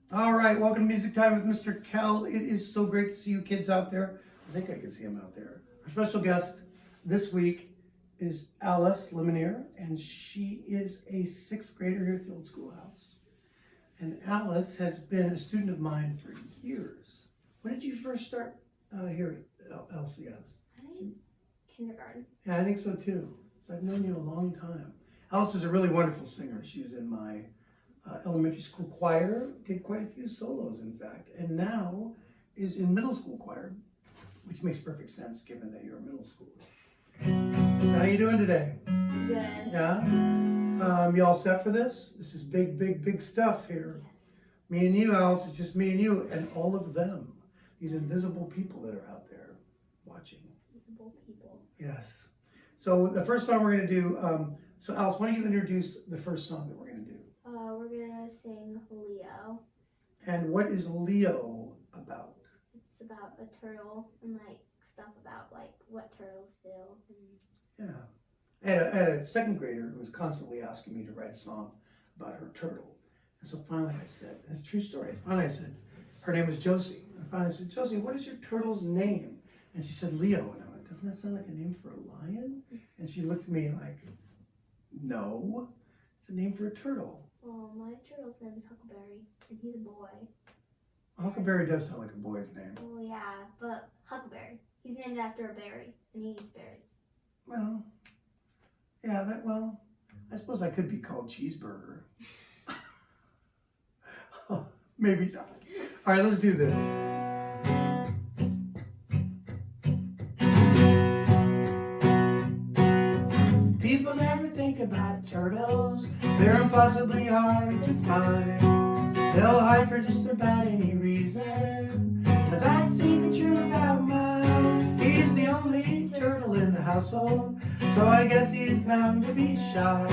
All right, welcome to Music Time with Mr. Kel. It is so great to see you kids out there. I think I can see him out there. Our special guest this week is Alice Lemonier, and she is a sixth grader here at the old schoolhouse. And Alice has been a student of mine for years. When did you first start here at LCS? I think kindergarten. Yeah, I think so too. So I've known you a long time. Alice is a really wonderful singer. She was in my elementary school choir, did quite a few solos, in fact, and now is in middle school choir, which makes perfect sense given that you're a middle schooler. So how you doing today? Good. Yeah? You all set for this? This is big, big, big stuff here. Yes. Me and you, Alice, it's just me and you and all of them. These invisible people that are out there watching. Visible people. Yes. So the first song we're going to do, so Alice, why don't you introduce the first song that we're going to do? We're gonna sing Leo. And what is Leo about? It's about a turtle and like stuff about like what turtles do. And Yeah. I had a second grader who was constantly asking me to write a song about her turtle. And so finally I said, it's a true story. Finally I said, her name was Josie. And finally I said, Josie, what is your turtle's name? And she said, Leo. And I went, doesn't that sound like a name for a lion? And she looked at me like, no, it's a name for a turtle. well, my turtle's name is Huckleberry, and he's a boy. Huckleberry does sound like a boy's name. Well, yeah, but Huckleberry. He's named after a berry, and he eats berries. Well, yeah, I suppose I could be called Cheeseburger. Maybe not. All right, let's do this. People never think about turtles. They're impossibly hard to find. They'll hide for just about any reason. But that's even true about mine. He's the only turtle in the household, so I guess he's bound to be shy.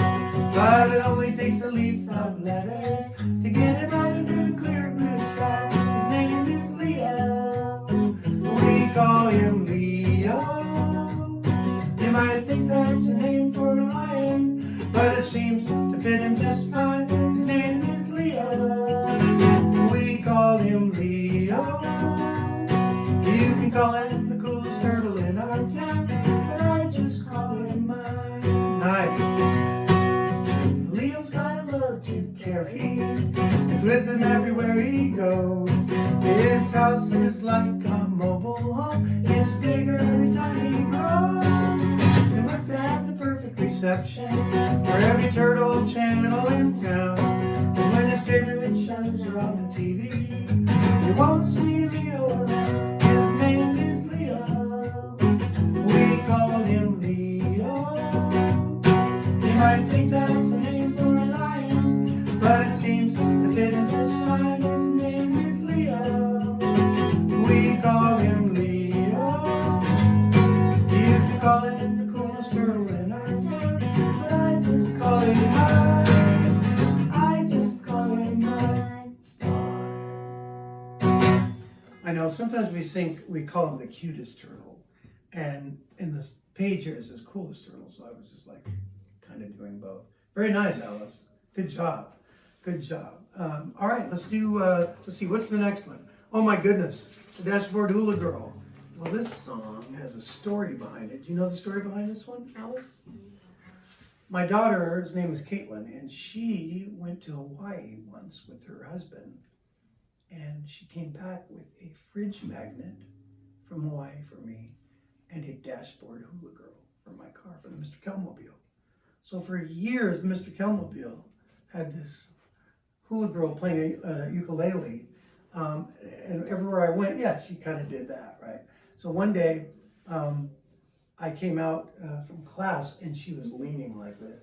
But it only takes a leaf of lettuce to get him out into the clear blue sky. His name is Leo. We call him Leo. You might think that's a name for a lion, but it seems to fit him just fine. His name is Leo. We call him Leo. You can call him the coolest turtle in our town, but I just call him mine. Nice. Leo's got a load to carry. It's with him everywhere he goes. His house is like a mobile home. It's bigger every time he grows. They must have the perfect reception for every turtle channel in town. And when his favorite shows are on the TV, you won't see Leo around. His name is Leo. We call him Leo. You might think that's a name for a lion, but it seems to fit him just fine. His name is Leo. We call him Leo. You can call him the coolest turtle in our town, but I just call him mine. I just call him mine. I know sometimes we call him the cutest turtle, and in this page here it says coolest turtle, so I was just like kind of doing both. Very nice, Alice. Good job. Good job. All right, let's see, what's the next one? Oh my goodness, the Dashboard Hula Girl. Well, this song has a story behind it. Do you know the story behind this one, Alice? My daughter's name is Caitlin, and she went to Hawaii once with her husband, and she came back with a fridge magnet from Hawaii for me and a Dashboard Hula Girl for my car, for the Mr. Kelmobile. So for years, the Mr. Kelmobile had this hula girl playing a ukulele, and everywhere I went, yeah, she kind of did that, right? So one day, I came out from class and she was leaning like this.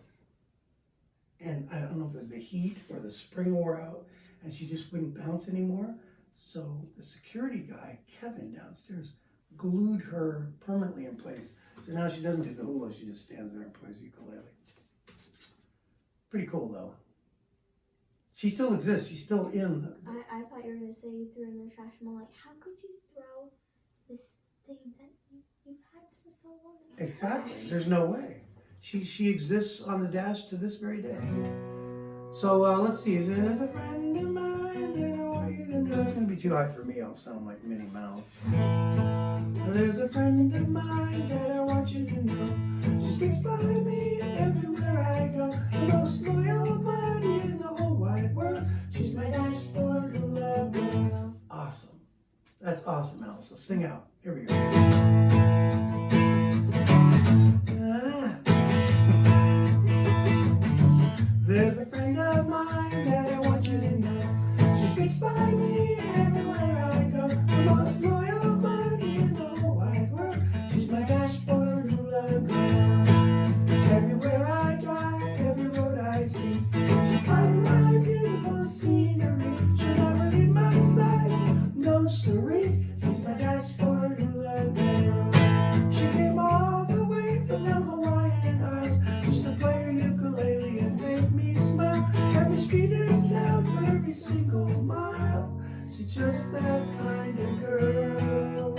And I don't know if it was the heat or the spring wore out, and she just wouldn't bounce anymore. So the security guy, Kevin, downstairs, glued her permanently in place. So now she doesn't do the hula, she just stands there and plays the ukulele. Pretty cool though. She still exists, she's still in the... I thought you were gonna say you threw in the trash. I'm like, how could you throw this thing that you've had for so long? Exactly, there's no way. She exists on the dash to this very day. So let's see, there's a friend of mine in Hawaii. too high for me, I'll sound like Minnie Mouse. There's a friend of mine that I want you to know. She sticks by me everywhere I go. The most loyal buddy in the whole wide world. She's my dashboard Hula girl. Awesome. That's awesome, Alice. So sing out. Here we go. There's a friend of mine that I want you to know. She sticks by me everywhere I go. The most loyal buddy in the whole wide world. She's my dashboard Hula girl. Everywhere I drive, every road I see, she's part of my beautiful scenery. She'll never leave my side, no siree. She's my dashboard Hula girl. She came all the way from the Hawaiian Isles just to play her ukulele and make me smile. Every street in town for every single mile. She's just that kind of girl.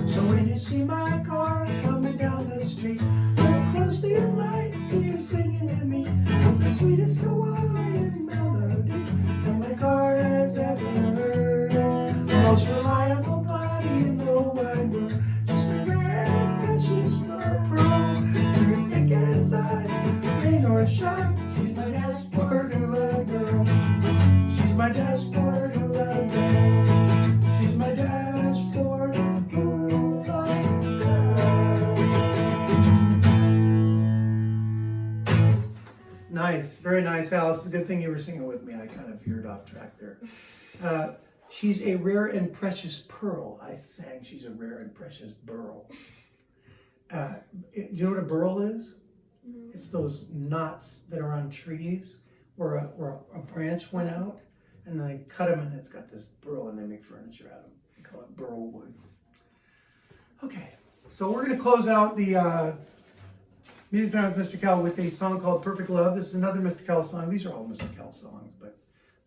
So when you see my car coming down the street, look closely, you might see her singing to me. It's the sweetest Hawaiian melody that my car has ever heard. The most reliable body in the whole wide world. Just a rare and precious pearl. Through thick and thin, rain or shine, she's my dashboard Hula girl. She's my dashboard Hula girl. She's my dashboard Hula girl. Nice, very nice, Alice. Good thing you were singing with me. I kind of veered off track there. She's a rare and precious pearl. I sang she's a rare and precious burl. Do you know what a burl is? No. It's those knots that are on trees where a branch went out and they cut them and it's got this burl and they make furniture out of them. They call it burl wood. Okay, so we're going to close out the Music Time with Mr. Cal with a song called Perfect Love. This is another Mr. Cal song. These are all Mr. Cal songs, but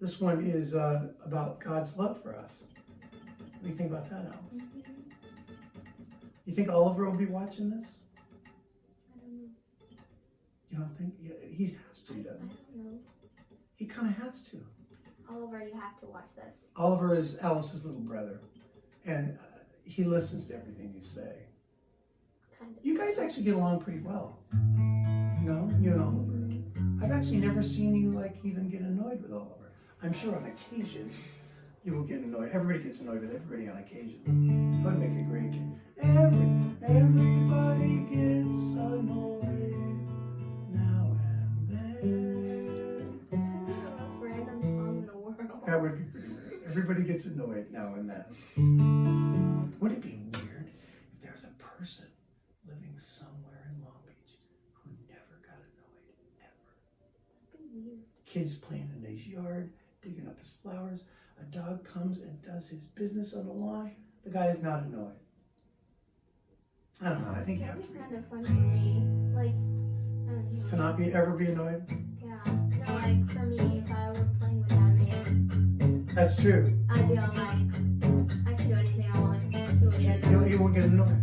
this one is about God's love for us. What do you think about that, Alice? You think Oliver will be watching this? I don't know. You don't think? Yeah, he has to, I doesn't he? don't know. He kind of has to. Oliver, you have to watch this. Oliver is Alice's little brother, and he listens to everything you say. Kind of. You guys actually get along pretty well. You know, you and Oliver. I've actually never seen you like even get annoyed with Oliver. I'm sure on occasion you will get annoyed. Everybody gets annoyed with everybody on occasion. That would make a great kid. Everybody gets annoyed now and then. The most random song in the world. That would be pretty weird. Everybody gets annoyed now and then. Would it be weird if there was a person living somewhere in Long Beach who never got annoyed, ever? That'd be weird. Kids playing in his yard, digging up his flowers. A dog comes and does his business on the lawn. The guy is not annoyed. I don't know. I think you have That'd to be be. kind of fun for me. Like, I don't know. To not be ever be annoyed. Yeah. No, like for me, if I were playing with that man, That's true. I'd be all like, I can do anything I want. He would get it. He won't get annoyed.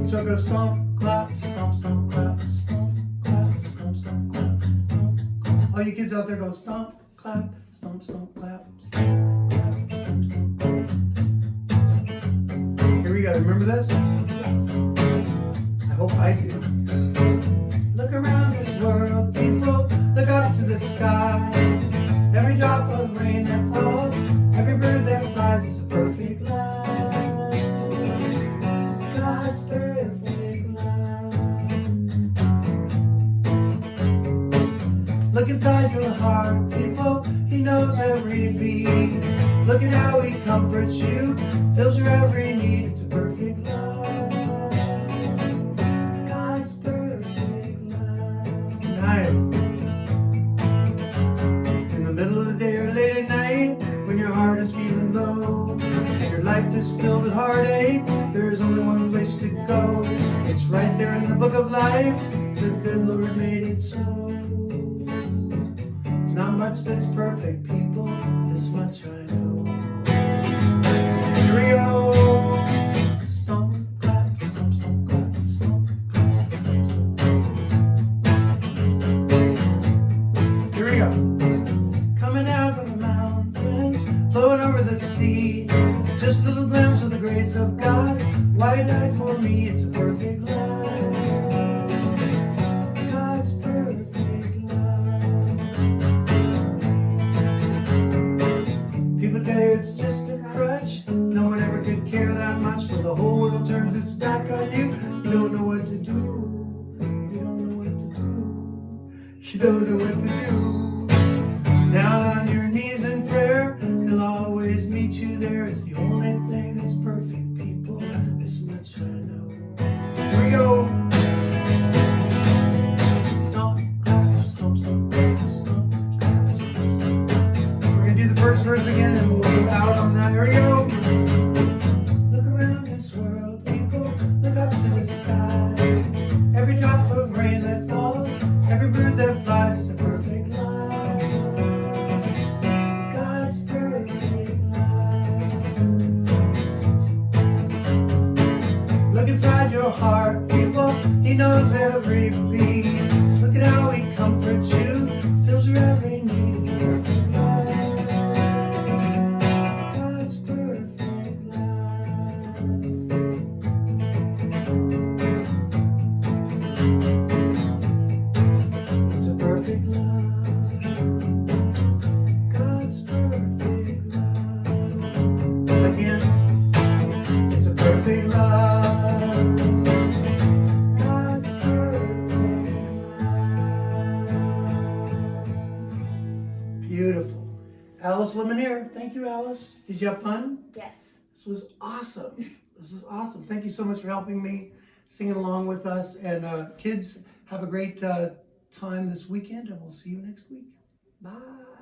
So go stomp, clap, stomp, stomp, clap, stomp, clap, stomp, stomp, clap, stomp, clap. All you kids out there go stomp, clap, stomp, stomp, clap, stomp, clap, stomp, stomp, clap. Here we go. Remember this? Yes. I hope I do. Look around this world, people. Look up to the sky. Every drop of rain that falls, every bird that flies is a perfect love. God's perfect love. Look inside your heart, people. He knows every beat. Look at how he comforts you, fills your every need. It's a perfect love. God's perfect love. Nice. In the middle of the day or late at night, when your heart is feeling low, and your life is filled with heartache, there is only one place to go. It's right there in the book of life. The good Lord made it so. There's not much that's perfect, people. This much I know. Here we go. Stomp, clap, stomp, stomp, clap, stomp, clap, stomp, stomp. Here we go. Coming out from the mountains, the sea. Just little glimpse of the grace of God. Why He died for me, it's a perfect love. God's perfect love. People tell you it's just a crutch. No one ever could care that much. When the whole world turns its back on you, you don't know what to do. You don't know what to do. You don't know what to do. Down on your knees in prayer, He'll always meet you there. It's the only thing that's perfect, people. This much I know. Here we go. Stomp, clap, stomp, stomp, clap, stomp, clap, stomp, stomp. We're gonna do the first verse again and we'll go out on that. Here we go. Look around this world, people. Look up to the sky. Every drop of rain that falls, every bird that flies is a perfect love. God's perfect love. Look inside your heart, people. He knows every beat. Look at how He comforts you, fills your every need. Perfect love. God's perfect love. It's a perfect love. God's perfect love. Again, it's a perfect love. God's perfect love. Beautiful. Alice Lemonnier. Thank you, Alice. Did you have fun? Yes. This was awesome. This is awesome. Thank you so much for helping me, singing along with us. And kids, have a great time this weekend, and we'll see you next week. Bye.